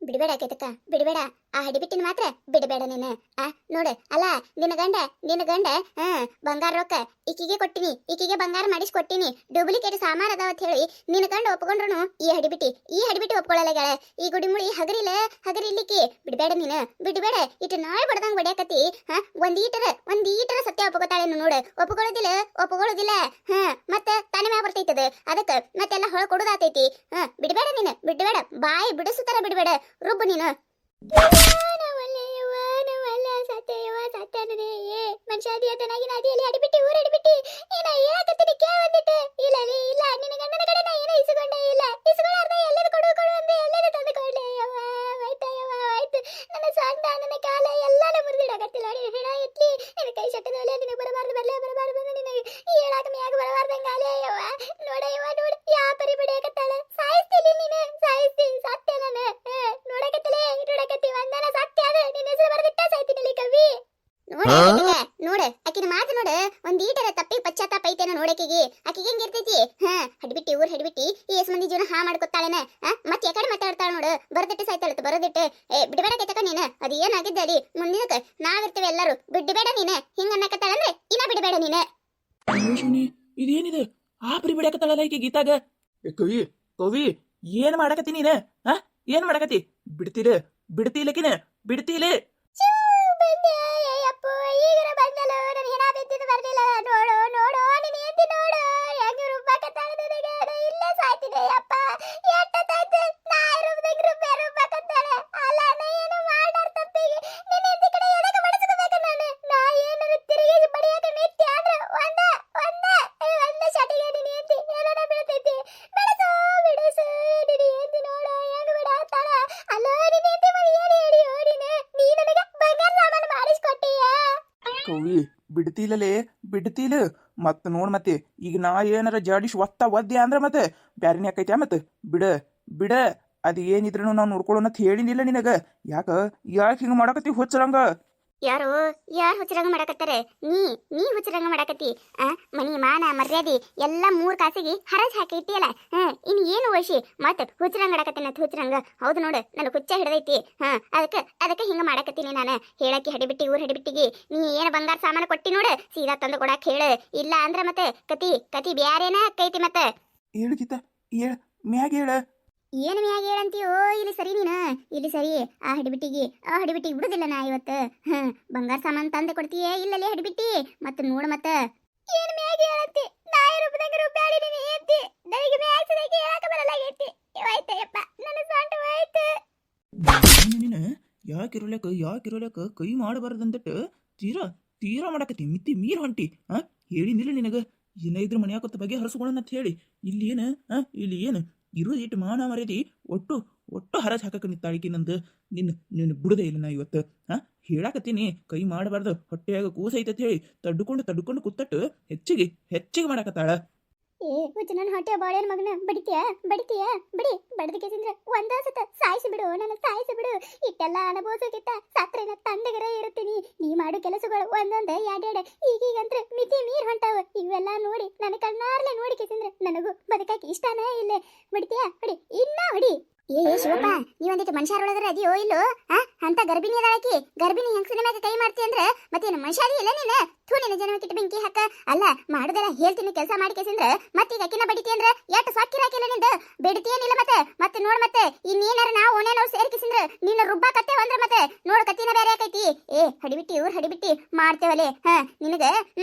ಬಿಡಬೇಡ ಕೇತಕ್ಕ ಬಿಡಬೇಡ. ಆ ಹಡಿಬಿಟ್ಟಿನ ಮಾತ್ರ ಬಿಡಬೇಡ ನೀನು. ನೋಡು ಅಲ್ಲ ನಿನ್ನ ಗಂಡ ಬಂಗಾರ ರೊಕ್ಕ ಈಕಿಗೆ ಕೊಟ್ಟಿನಿ, ಈಕಿಗೆ ಬಂಗಾರ ಮಾಡಿಸಿ ಕೊಟ್ಟಿನಿ, ಡೂಪ್ಲಿಕೇಟ್ ಸಾಮಾನು ಅದಾವ ಅಂತ ಹೇಳಿ ನಿನ್ನ ಗಂಡ ಒಪ್ಕೊಂಡ್ರು ಈ ಹಡಿಬಿಟ್ಟಿ ಒಪ್ಕೊಳ್ಳಲ್ಲ. ಈ ಗುಡಿಮುಳಿ ಹಗರಿಲಿಕ್ಕೆ ಬಿಡಬೇಡ ನೀನು, ಬಿಡಬೇಡ. ಇಟ್ಟು ನಾಳೆ ಬಡ್ದಂಗ್ ಬಡಿಯಾಕತಿ. ಒಂದೀಟರ ಸತ್ಯ ಒಪ್ಕೋತಾಳೆ ನೋಡು. ಒಪ್ಕೊಳ್ಳೋದಿಲ್ಲ ಮತ್ತೆ ತಾನೇ ಮ್ಯಾಗ ಬರ್ತೈತದ. ಅದಕ್ಕೆ ಮತ್ತೆಲ್ಲ ಹೊಳ ಕೊಡುದಾತೈತಿ. ಬಿಡಬೇಡ ನೀನು, ಬಿಡಬೇಡ. ಬಾಯಿ ಬಿಡಿಸುತ್ತಾರ ಬಿಡಬೇಡ. ರುಬ್ಬು ನೀನು. ಮನುಷ್ಯಾದಿ ಅದನಾಗಿ ನಾದಿಯಲ್ಲಿ ಅಡಿಬಿಟ್ಟಿ ಊರ ಅಡಿಬಿಟ್ಟಿ ಏನ ಹೇಳಕತ್ತೀನಿ ಕೇಳಂದಿಟ್ಟು. ಇಲ್ಲ ನಿನ್ನ ಗಂಡನ ಕಡೆ ನಾ ಏನೋ ಇಸ್ಕೊಂಡೆ ಇಲ್ಲ. ಇಸ್ಕೊಳ್ಳಾರ್ದ ಎಲ್ಲದ ಕೊಡು ಅಂದೆ ಎಲ್ಲದ ತಂದು ಕೊಡ್ಲೆ. ಆಯ್ತು ನನ್ನ ಸ್ವಂತ ನನ್ನ ಕಾಲ ಎಲ್ಲಾನ ಮುರಿದಿಡಕತ್ತಿಲ್ಲ. ನೀನು ಹೆಣ ಎತ್ಲಿ ನಿನ್ನ ಕೈ ಶಟ್ಟದಲ್ಲ. ನಿನಗೆ ಬರಬಾರ್ದು ನಿನಗೆ ಹೇಳಾಕ ಮ್ಯಾಗ ಬರಬಾರ್ದಂಗಾಲೆ. ನೋಡ ಯಾ ಪರಿ ಬಡಿಯಾಕತ್ತಾಳ. ಸಾಯಿಸ್ತೀನಿ ನೀನು, ಸಾಯಿಸ್ತಿ ಸತ್ಯ ನಾನು ನೋಡಕತ್ತಿ ಒಂದನ ಸತ್ಯ ಅದ. ನಿನ್ನ ಹೆಸರು ಬರೆದಿಟ್ಟ ಸಾಯ್ತೀನಿ ಕವಿ. ನೋಡ ಆಕಿನ ಮಾತು ನೋಡ. ಒಂದೀಟರ ತಪ್ಪಿ ಪಶ್ಚಾತ್ತಾಪ ಐತೇನ ನೋಡಕಿಗೆ. ಆಕಿಗೆ ಹೆಂಗಿರ್ತೈತಿ? ಹಡ್ಬಿಟ್ಟಿ ಊರ್ ಹಡ್ಬಿಟ್ಟಿ ಎಸ್ ಮಂದಿ ಜೀವನ ಹಾ ಮಾಡ್ಕೊತಾಳೇನ. ಮತ್ತೆ ಯಾಕಡೆ ಮಾತಾಡ್ತಾಳ ನೋಡು. ಬರದಿಟ್ಟು ಸಾಯ್ತಾಳತ್ತು ಬರದಿಟ್ಟು. ಬಿಡಬೇಡ ಕೇತಕ ನೀನು. ಅದು ಏನಾಗಿದ್ದ ಅಡಿ ಮುಂದಿನಕ್ಕೆ ನಾವಿರ್ತೇವೆ ಎಲ್ಲರೂ. ಬಿಡಬೇಡ ನೀನು. ಹಿಂಗ ಅನ್ನಕತ್ತಾಳಂದ್ರೆ ಇನ್ನ ಬಿಡಬೇಡ ನೀನು. ಇದೇನಿದೆ ಆಪ್ರಿ ಬಿಡಕತ್ತಾಳಲ್ಲ ಈಕೆ ಗೀತಾಗ. ಕವಿ ಏನ್ ಮಾಡಕತ್ತಿ ನೀನ? ಏನ್ ಮಾಡಕತ್ತಿ? ಬಿಡ್ತೀಲಕಿನ ಬಿಡ್ತೀಲೆ. ಕವಿ ಬಿಡ್ತೀಲ ಮತ್ ನೋಡ್. ಮತ್ತೆ ಈಗ ನಾ ಏನಾರ ಜಾಡಿಸ್ ಒದ್ದೆ ಅಂದ್ರ ಮತ್ತೆ ಬ್ಯಾರಿನ ಯಾಕೈತ್ಯಾ? ಮತ್ತೆ ಬಿಡ ಅದ್ ಏನಿದ್ರು ನಾವು ನೋಡ್ಕೊಳ್ಳೋಣ ಹೇಳಿನಿಲ್ಲ ನಿನಗ. ಯಾಕ ಹಿಂಗ ಮಾಡಕತ್ತಿ ಹುಚ್ಚರಂಗ? ಯಾರು ಹುಚ್ಚರಂಗ ಮಾಡಕತ್ತಾರೆ? ನೀ ಹುಚ್ಚರಂಗ ಮಾಡಕತ್ತಿ. ಮನಿ ಮಾನ ಮರ್ಯಾದೆ ಎಲ್ಲ 3 ಕಾಸಿಗೆ ಹರಾಜ್ ಹಾಕಿ ಇಟ್ಟಿಯಲ್ಲ. ಇನ್ ಏನು ವಶಿ ಮತ್ ಹುಚ್ಚರಂಗ ಮಾಡಕತ್ತೀನಿ. ಹುಚ್ಚರಂಗ ಹೌದು ನೋಡು, ನನಗೆ ಹುಚ್ಚ ಹಿಡ್ದೈತಿ. ಅದಕ್ಕೆ ಹಿಂಗ ಮಾಡಕತ್ತೀನಿ ನಾನು. ಹೇಳಕ್ಕಿ ಹಡಿಬಿಟ್ಟಿ ಊರ್ ಹಡಿಬಿಟ್ಟಿಗೆ ನೀ ಏನ ಬಂಗಾರ ಸಾಮಾನು ಕೊಟ್ಟಿ ನೋಡು, ಸೀದಾ ತಂದು ಕೊಡಾಕ್ ಹೇಳು. ಇಲ್ಲ ಅಂದ್ರ ಮತ್ತೆ ಕತಿ ಬ್ಯಾರೇನ ಅಕ್ಕೈತಿ. ಮತ್ತೆ ಹೇಳು ಗೀತಾ, ಮ್ಯಾಗ ಹೇಳ. ಏನು ಮ್ಯಾಗ ಹೇಳಂತೀಯೋ? ಇಲ್ಲಿ ಸರಿ ನೀನು, ಇಲ್ಲಿ ಸರಿ. ಆ ಹಡಿಬಿಟ್ಟಿಗೆ ಬಿಡುದಿಲ್ಲ ನಾ ಇವತ್ತು. ಬಂಗಾರ ಸಾಮಾನು ತಂದೆ ಕೊಡ್ತೀಯೇ ಇಲ್ಲಲೇ ಹಡಿಬಿಟ್ಟಿ. ಮತ್ತೆ ನೋಡು ಮತ್ತೆ ಏನು ಮ್ಯಾಗ ಹೇಳಂತಿ? ನಾಯಿ ರೂಪದಾಗ ರೂಪಾಯಿ ನೀನು ಏಂತಿ. ನನಗೆ ಮ್ಯಾಗ ಸರಿಯಾಗಿ ಹೇಳಕ ಬರಲಾಗೈತಿ. ಆಯ್ತಯ್ಯಪ್ಪ ನನ್ನ ಸೊಂಟ ಹೋಯ್ತು. ನೀನು ಯಾಕಿರೋಲಕ ಕೈ ಮಾಡಬಾರ್ದಂದಟ್ಟು ತೀರಾ ಮಾಡಕತ್ತಿ. ಮಿತಿ ಮೀರ್ ಹೊಂಟಿ. ಹೇಳಿನಿಲ್ಲ ನಿನಗ ಏನಾಯ್ರು ಮನೆಯಾಕೊತ್ತ ಬಗ್ಗೆ ಹರಸ್ಕೊಳ್ಳೋಣ ಅಂತ ಹೇಳಿ. ಇಲ್ಲಿ ಏನು ಇರೋ ಇಟ್ಟು ಮಾನ ಮರ್ಯಾದಿ ಒಟ್ಟು ಹರಾಜ್ ಹಾಕಕ್ಕೆ ನಿತ್ತಾಳಿಕೆ ನಂದು. ನಿನ್ನ ಬಿಡದೇ ಇಲ್ಲ ನಾ ಇವತ್ತು. ಹೇಳಾಕತ್ತೀನಿ ಕೈ ಮಾಡಬಾರ್ದು, ಹೊಟ್ಟೆಯಾಗ ಕೂಸೈತೆ ಅಂತ ಹೇಳಿ ತಡ್ಕೊಂಡು ಕೂತಟ್ಟು ಹೆಚ್ಚಿಗೆ ಮಾಡಕತ್ತಾಳ. ಹುಚ್ಚ ನನ್ನ ಹೊಟ್ಟೆ ಬಾಳೆನ ಮಗನ ಬಡಿತೀಯ ಬಡಿ. ಬಡದಕ್ಕೆ ತಿಂದ್ರೆ ಒಂದ ಸತ ಸಾಯಿಸಿ ಬಿಡು, ನನ್ನ ಸಾಯಿಸಿ ಬಿಡು. ಇಟ್ಟೆಲ್ಲ ಅನುಭವಿಸೋಕಿತ್ತ ಸತ್ರೇನ ತಂದಗರ ಇರುತ್ತೀನಿ. ನೀ ಮಾಡು ಕೆಲಸಗಳು ಒಂದೊಂದೇ ಯಾಡ್ಯಾಡ ಈಗೀಗಂತ್ರ ಮಿತಿ ಮೀರ್ ಹೊಂಟಾವ. ಇವೆಲ್ಲ ನೋಡಿ ನನ್ನ ಕಣ್ಣಾರ್ಲೆ ನೋಡಿಕೆ ತಿಂದ್ರೆ ನನಗೂ ಬದುಕಕ್ಕೆ ಇಷ್ಟನೇ ಇಲ್ಲ. ಬಡಿತೀಯ ಬಡಿ, ಇನ್ನ ಹೊಡಿ. ಶಿವಪ್ಪ, ನೀವಂದಿಟ್ಟು ಮನುಷ್ಯರೊಳದ್ರೆ ಅದಿಯೋ ಇಲ್ಲೋ? ಅಂತ ಗರ್ಭಿಣಿ ಅದಾಳಕಿ. ಗರ್ಭಿಣಿ ಹೆಂಗಸಿನ ಮ್ಯಾಗ ಕೈ ಮಾಡ್ತಿ ಅಂದ್ರೆ ಮತ್ತೇನು ಮನುಷ್ಯಾದಿ ಇಲ್ಲ ನೀನು? ನಿನ್ನ ಜನ್ಮಕ್ಕಿಟ್ಟು ಬೆಂಕಿ ಹಾಕ. ಅಲ್ಲ ಮಾಡುದೆಲ್ಲ ಹೇಳ್ತೀನಿ ಕೆಲಸ ಮಾಡಿ ಕೇಸಿಂದ್ರೆ ಮತ್ತೀಗ ಅಕ್ಕಿನ ಬಡಿತಿ ಅಂದ್ರೆ ಎಷ್ಟು ಸಾಕಿರಾಕಿಲ್ಲ ನಿಂದ. ಬಿಡ್ತೀಯೇನಿಲ್ಲ ಮತ್ತೆ ನೋಡ್. ಮತ್ತೆ ಇನ್ನೇನಾರ ನಾವು ಓನೇನವ್ರು ಸೇರ್ಕಿಸಿಂದ್ರೆ ನೀನು ರುಬ್ಬಾಕತ್ತೇವ ಅಂದ್ರೆ ಮತ್ತೆ ನೋಡ್ ಕತ್ತಿನ ಬೇರೆ ಆಕೈತಿ. ಹಡಿಬಿಟ್ಟಿ ಮಾಡ್ತೇವಲೆ. ನಿನಗ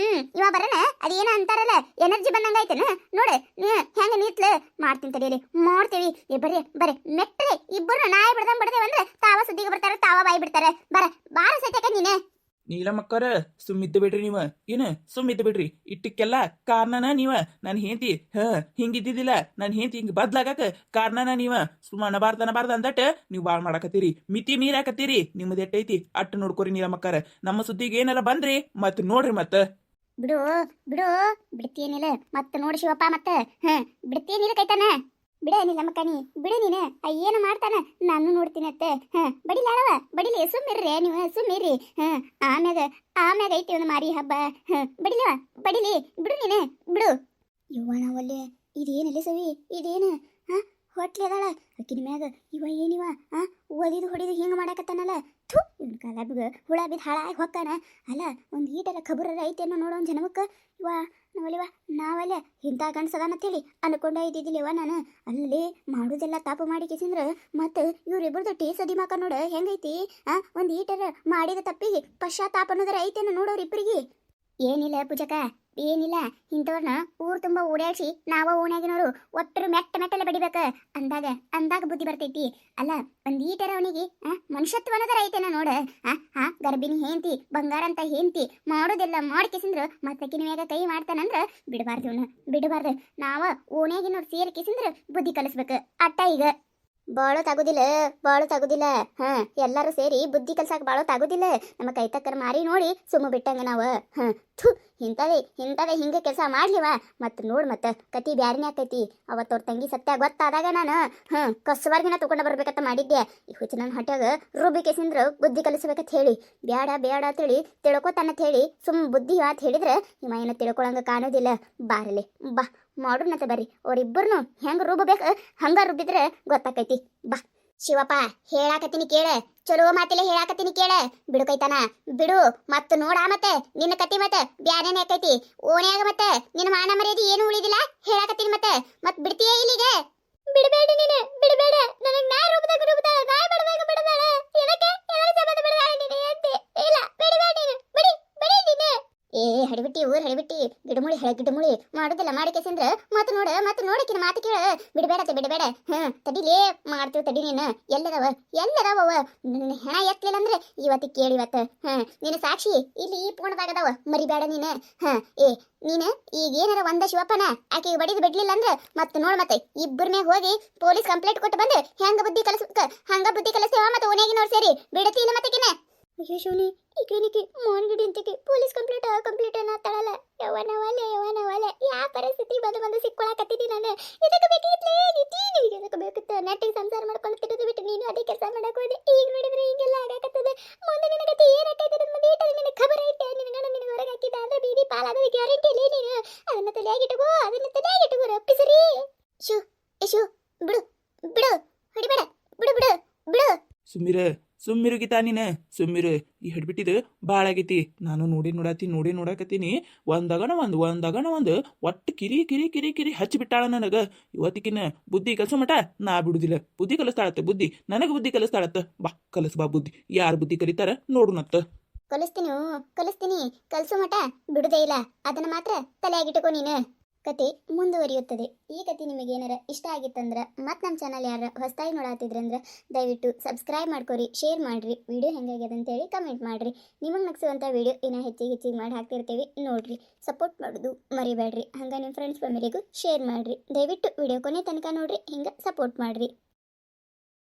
ಇವ ಬರನ ಅದೇನ ಅಂತಾರಲ್ಲ ಎನರ್ಜಿ ಬಂದಂಗಾಯ್ತನ ನೋಡು. ಹೆಂಗ ನೀತ್ಲ ಮಾಡ್ತೀನಿ ತಡೀಲಿ, ಮಾಡ್ತೇವಿ. ಬರೀ ಮೆಟ್ರೆ ಇಬ್ಬರು ನಾಯಿ ಬಡ್ದೇವ್ ಅಂದ್ರೆ ತಾವ ಸುದ್ದಿಗೆ ಬರ್ತಾರ, ತಾವ ಬಾಯಿ ಬಿಡ್ತಾರೆ. ಬಾರ ಸತ್ಯಕ ನೀನೆ. ನೀಲಮ್ಮಕ್ಕರ ಸುಮ್ಮಿದ್ದ ಬಿಡ್ರಿ. ನೀವ ಸುಮ್ಮಿದ್ದ ಬಿಡ್ರಿ. ಇಟ್ಟಕ್ಕೆಲ್ಲ ಕಾರಣನ ನೀವ. ನಾನು ಹೆಂಡತಿ ಹಿಂಗಿದ್ದಿದ್ದಿಲ್ಲ. ನಾನು ಹೆಂಡತಿ ಹಿಂಗ ಬದ್ಲಾಗಕ ಕಾರಣನ ನೀವ. ಸುಮ್ಮನಬಾರ್ದ ಅಂದಟ ನೀವು ಬಾಳ್ ಮಾಡಾಕತ್ತೀರಿ, ಮಿತಿ ಮೀರಾಕತ್ತೀರಿ. ನಿಮ್ಮದು ಎಟ್ಟೈತಿ ಅಟ್ಟು ನೋಡ್ಕೋರಿ ನೀಲಮ್ಮಕ್ಕರ. ನಮ್ಮ ಸುದ್ದಿಗೆ ಏನಾರ ಬಂದ್ರಿ ಮತ್ ನೋಡ್ರಿ. ಮತ್ತ ಬಿಡು ಬಿಡ್ತೀಯೇನಿಲ್ಲ. ಮತ್ತ ನೋಡಿ ಶಿವಪ್ಪ, ಮತ್ತೆ ಬಿಡ್ತೀಯೇನಿಲ್ಲ ಕೈತಾನ. ಬಿಡೇನಿಲ್ಲ ಮಕ್ಕನಿ, ಬಿಡು ನೀನು. ಏನು ಮಾಡ್ತಾನ ನಾನು ನೋಡ್ತೀನಿ ಅತ್ತೆ. ಬಡಿಲಿ ಸುಮ್ಮಿರ್ರಿ ನೀವು, ಸುಮ್ಮಿರ್ರಿ. ಆಮ್ಯಾಗ ಐತಿ ಒಂದು ಮಾರಿ ಹಬ್ಬ. ಬಡಿಲಿ ಬಿಡು ನೀನು, ಬಿಡು. ಯುವಣ ಒಲ್ಲೆ ಇದೇನಿಲ್ಲ ಸವಿ, ಇದೇನು ಹೊಟ್ಲಿ ಅದಾಳ ಆಕಿನ ಮ್ಯಾಗ ಇವ ಏನಿವ ಓದಿದು ಹೊಡಿದು ಹಿಂಗೆ ಮಾಡಾಕತ್ತಾನಲ್ಲ ಥು ಇವ್ನ ಕಾಲ ಹುಳ ಬಿದ್ದು ಹಾಳಾಗಿ ಹೊಕ್ಕಾನ ಅಲ್ಲ ಒಂದು ಈಟರ ಖಬರ ಐತೇನೋ ನೋಡೋ ಜನಮಕ್ಕೆ ಇವ ನಾವಲ್ಲಿವ ನಾವಲ್ಲೇ ಇಂಥ ಗಂಡ್ಸದಾನಂತೇಳಿ ಅನ್ಕೊಂಡ ಇದ್ದಿದ್ದಿಲ್ಲವ ನಾನು ಅಲ್ಲಿ ಮಾಡೋದೆಲ್ಲ ತಾಪ ಮಾಡಿ ಕಿಸಿಂದ್ರ ಮತ್ತು ಇವ್ರಿಬ್ಬರದು ಟೇಸ್ ಅದಿಮಾಕ ನೋಡು ಹೆಂಗೈತಿ ಒಂದು ಈಟರ ಮಾಡಿದ ತಪ್ಪಿಗೆ ಪಶ್ಚಾತ್ತಾಪ ಅನ್ನೋದರ ಐತೇನೋ ನೋಡೋರಿಬ್ಬರಿಗೆ ಏನಿಲ್ಲ ಪೂಜಕ ಏನಿಲ್ಲ ಇಂಥವ್ರನ್ನ ಊರು ತುಂಬ ಓಡಾಡ್ಸಿ ನಾವ ಓಣ್ಯಾಗಿನವರು ಒಟ್ಟರು ಮೆಟ್ಟಲೆ ಬಡಿಬೇಕ ಅಂದಾಗ ಬುದ್ಧಿ ಬರ್ತೈತಿ ಅಲ್ಲ ಒಂದು ಈಟರ ಅವನಿಗೆ ಮನುಷ್ಯತ್ವ ಅನ್ನೋದರ ಐತೇನ ನೋಡ ಗರ್ಭಿಣಿ ಹೇಂತಿ ಬಂಗಾರ ಅಂತ ಹೇಂತಿ ಮಾಡೋದೆಲ್ಲ ಮಾಡ್ಕಿಸಿಂದ್ರ ಮತ್ತಕಿನ ಮ್ಯಾಗ ಕೈ ಮಾಡ್ತಾನಂದ್ರ ಬಿಡಬಾರ್ದು ಇವನು ಬಿಡಬಾರ್ದು ನಾವ ಓಣ್ಯಾಗಿನವ್ರು ಸೇರಿ ಕಿಸಿಂದ್ರ ಬುದ್ಧಿ ಕಲಿಸ್ಬೇಕು ಅಟ್ಟ ಈಗ ಬಾಳೋತಾಗುದಿಲ್ಲ ಎಲ್ಲರೂ ಸೇರಿ ಬುದ್ಧಿ ಕಲ್ಸಾಕ ಬಾಳೋತಾಗುದಿಲ್ಲ ನಮ್ಮ ಕೈ ತಕ್ಕರ ಮಾರಿ ನೋಡಿ ಸುಮ್ಮ ಬಿಟ್ಟಂಗ ನಾವು ಥು ಇಂಥದೇ ಹಿಂಗೆ ಕೆಲಸ ಮಾಡ್ಲಿವ ಮತ್ತು ನೋಡ್ ಮತ್ತೆ ಕತಿ ಬ್ಯಾರಿನೇ ಆಕೈತಿ ಅವತ್ತವ್ರ ತಂಗಿ ಸತ್ಯ ಗೊತ್ತಾದಾಗ ನಾನು ಕಸವರ್ಗಿನ ತಗೊಂಡು ಬರ್ಬೇಕಂತ ಮಾಡಿದ್ದೆ ಈ ಹುಚ್ಚ ನನ್ನ ಹೊಟ್ಯಾಗ ರುಬ್ಬಿ ಕೇಸಿಂದ್ರ ಬುದ್ಧಿ ಕಲಿಸ್ಬೇಕಂತ ಹೇಳಿ ಬೇಡ ಅಂತೇಳಿ ತಿಳ್ಕೊತಾನಂತ ಹೇಳಿ ಸುಮ್ಮ ಬುದ್ಧಿ ಅಂತ ಹೇಳಿದ್ರೆ ಇವ ಏನೋ ತಿಳ್ಕೊಳಂಗ ಕಾಣೋದಿಲ್ಲ ಬಾರಲೆ ಬಾ ಮಾಡೋಣಂತ ಬರ್ರಿ ಅವ್ರಿಬ್ಬರನ್ನು ಹೆಂಗೆ ರುಬ್ಬಬೇಕು ಹಂಗ ರುಬ್ಬಿದ್ರೆ ಗೊತ್ತಾಕೈತಿ ಬಾ ಶಿವಪ್ಪ ಹೇಳಾಕತ್ತೀನಿ ಕೇಳ ಚಲೋ ಮಾತಿಲೆ ಹೇಳಾಕತ್ತೀನಿ ಕೇಳ ಬಿಡು ಕೈತಾನ ಬಿಡು ಮತ್ತ ನೋಡ ಮತ್ತೆ ನಿನ್ನ ಕತಿ ಮತ್ತೆ ಬ್ಯಾನೇನೆ ಆಕೈತಿ ಓಣ್ಯಾಗ ಮತ್ತೆ ನಿನ್ನ ಮಾನ ಮರ್ಯಾದೆ ಏನು ಉಳಿದಿಲ್ಲ ಹೇಳಾಕತ್ತೀನಿ ಮತ್ ಬಿಡ್ತೀಯ ಇಲ್ಲಿಗೆ ಬಿಡಬೇಡಿ ನೀನು ಬಿಡಬೇಡ ನನಗೆ ನಾ ರೂಪದಾಗ ನಾ ಬಡದಾಗ ಬಿಡಬೇಡ ಏನಕ್ಕೆ ಎಲ್ಲರ ಸಂಬಂಧ ಬಿಡಬೇಡ ನೀನು ಅಂತೆ ಇಲ್ಲ ಬಿಡಬೇಡಿ ನೀನು ಬಿಡಿ ನೀನು ಹಡಿಬಿಟ್ಟಿ ಗಿಡಮುಳಿ ಗಿಡಮುಳಿ ಮಾಡೋದಿಲ್ಲ ಮಾಡಿ ಕೇಸಂದ್ರ ಮತ್ ನೋಡಕಿನ ಮಾತು ಕೇಳ ಬಿಡಬೇಡ ತಡಿಲೇ ಮಾಡ್ತೀವಿ ತಡಿ ನೀನು ಎಲ್ಲದವ ನಿನ್ನ ಹೆಣ ಎತ್ತಲಿಲ್ಲ ಅಂದ್ರೆ ಇವತ್ತು ಕೇಳಿವತ್ತು ನೀನು ಸಾಕ್ಷಿ ಇಲ್ಲಿ ಈ ಪೂರ್ಣದಾಗದವ ಮರಿಬೇಡ ನೀನು ನೀನು ಈಗ ಏನಾರ ಒಂದ ಶಿವಪ್ಪನ ಆಕೆಗೆ ಬಡಿದು ಬಿಡ್ಲಿಲ್ಲ ಅಂದ್ರೆ ಮತ್ತೆ ಮತ್ತೆ ಇಬ್ಬರ ಮ್ಯಾಗ ಹೋಗಿ ಪೊಲೀಸ್ ಕಂಪ್ಲೇಂಟ್ ಕೊಟ್ಟು ಬಂದು ಹಂಗ ಬುದ್ಧಿ ಕಲಿಸ್ತೇವ ಮತ್ತೆ ಓಣ್ಯಾಗಿನವ್ರು ಸೇರಿ ಬಿಡತಿ ಇಲ್ಲ ಮತ್ತೆಕಿನ ಅಯ್ಯೋ ಶಿವನಿ ಈಗೇನಿಕೆ ಮೋನ್ಗಿಡಿ ಅಂತಿಕೆ ಪೊಲೀಸ್ ಕಂಪ್ಲೇಂಟ್ ಅನ್ನತ್ತಾಳಲ್ಲ ಯವನವಲೆ ಯಾವ ಪರಿಸ್ಥಿತಿ ಬಂದು ಸಿಕ್ಕೊಳಕತ್ತಿದ್ದಿ ನಾನು ಇದಕ್ಕೆ ಬೇಕಿತ್ತು ನೆಟ್ಟಿಗೆ ಸಂಸಾರ ಮಾಡ್ಕೊಂಡು ತಿರುದು ಬಿಟ್ಟು ನೀನು ಅದೇ ಕೆಲಸ ಮಾಡಕ್ ಹೋದೆ ಈಗ ನೋಡಿದ್ರೆ ಹಿಂಗೆಲ್ಲ ಆಗಾಕತ್ತದೆ ಮುಂದೆ ನಿನ್ನ ಕತೆ ಏನಾಕೈತೆ ನನ್ನ ಡೇಟಲ್ಲಿ ನಿನಗೆ ಖಬರ್ ಐತೆ ನಿನಗೆ ಹೊರಗೆ ಹಾಕಿದ್ದ ಅಂದ್ರೆ ಬೀದಿ ಪಾಲಾದ ಗ್ಯಾರಂಟಿ ಇಲ್ಲ ನೀನು ಅದನ್ನ ತಲೆಯಾಗಿಟ್ಟುಕೋ ರಪ್ಪಿಸರಿ ಶು ಬಿಡು ಹೊಡಿಬೇಡ ಬಿಡು ಸುಮ್ಮಿರು ಗೀತಾ ನೀನು ಸುಮ್ಮಿರು ಈ ಹಿಡ್ಬಿಟ್ಟಿದ್ದು ಭಾಳ ಆಗೈತಿ ನಾನು ನೋಡಾಕತ್ತೀನಿ ಒಂದಗಣ ಒಂದು ಒಟ್ಟು ಕಿರಿ ಹಚ್ಚಿಬಿಟ್ಟಾಳ ನನಗೆ ಇವತ್ತಿಕಿನ ಬುದ್ಧಿ ಕಲಿಸೋ ಮಟ ನಾ ಬಿಡುದಿಲ್ಲ ಬುದ್ಧಿ ಕಲಿಸ್ತಾಳತ್ತ ಬುದ್ಧಿ ನನಗೆ ಬುದ್ಧಿ ಕಲಿಸ್ತಾಳತ್ತ ಬಾ ಕಲಿಸ್ಬಾ ಬುದ್ಧಿ ಯಾರು ಬುದ್ಧಿ ಕಲಿತಾರ ನೋಡುನತ್ತ ಕಲಿಸ್ತೀನಿ ಕಲಿಸೋ ಮಟ ಬಿಡುದೇ ಇಲ್ಲ ಅದನ್ನ ಮಾತ್ರ ತಲೆಯಾಗಿಟ್ಟುಕೋ ನೀನು ಕತೆ ಮುಂದುವರಿಯುತ್ತದೆ ಈ ಕತೆ ನಿಮಗೆ ಏನಾರ ಇಷ್ಟ ಆಗಿತ್ತಂದ್ರೆ ಮತ್ತು ನಮ್ಮ ಚಾನಲ್ ಯಾರು ಹೊಸದಾಗಿ ನೋಡಾತಿದ್ರಂದ್ರೆ ದಯವಿಟ್ಟು ಸಬ್ಸ್ಕ್ರೈಬ್ ಮಾಡ್ಕೊರಿ ಶೇರ್ ಮಾಡಿರಿ ವಿಡಿಯೋ ಹೆಂಗಾಗ್ಯದ ಅಂತೇಳಿ ಕಮೆಂಟ್ ಮಾಡಿರಿ ನಿಮಗೆ ನಗಿಸುವಂಥ ವಿಡಿಯೋ ಇನ್ನೂ ಹೆಚ್ಚಿಗೆ ಮಾಡಿ ಹಾಕ್ತಿರ್ತೀವಿ ನೋಡಿರಿ ಸಪೋರ್ಟ್ ಮಾಡೋದು ಮರಿಬೇಡ್ರಿ ಹಂಗೆ ನಿಮ್ಮ ಫ್ರೆಂಡ್ಸ್ ಫ್ಯಾಮಿಲಿಗೂ ಶೇರ್ ಮಾಡಿರಿ ದಯವಿಟ್ಟು ವಿಡಿಯೋ ಕೊನೆ ತನಕ ನೋಡಿರಿ ಹಿಂಗೆ ಸಪೋರ್ಟ್ ಮಾಡಿರಿ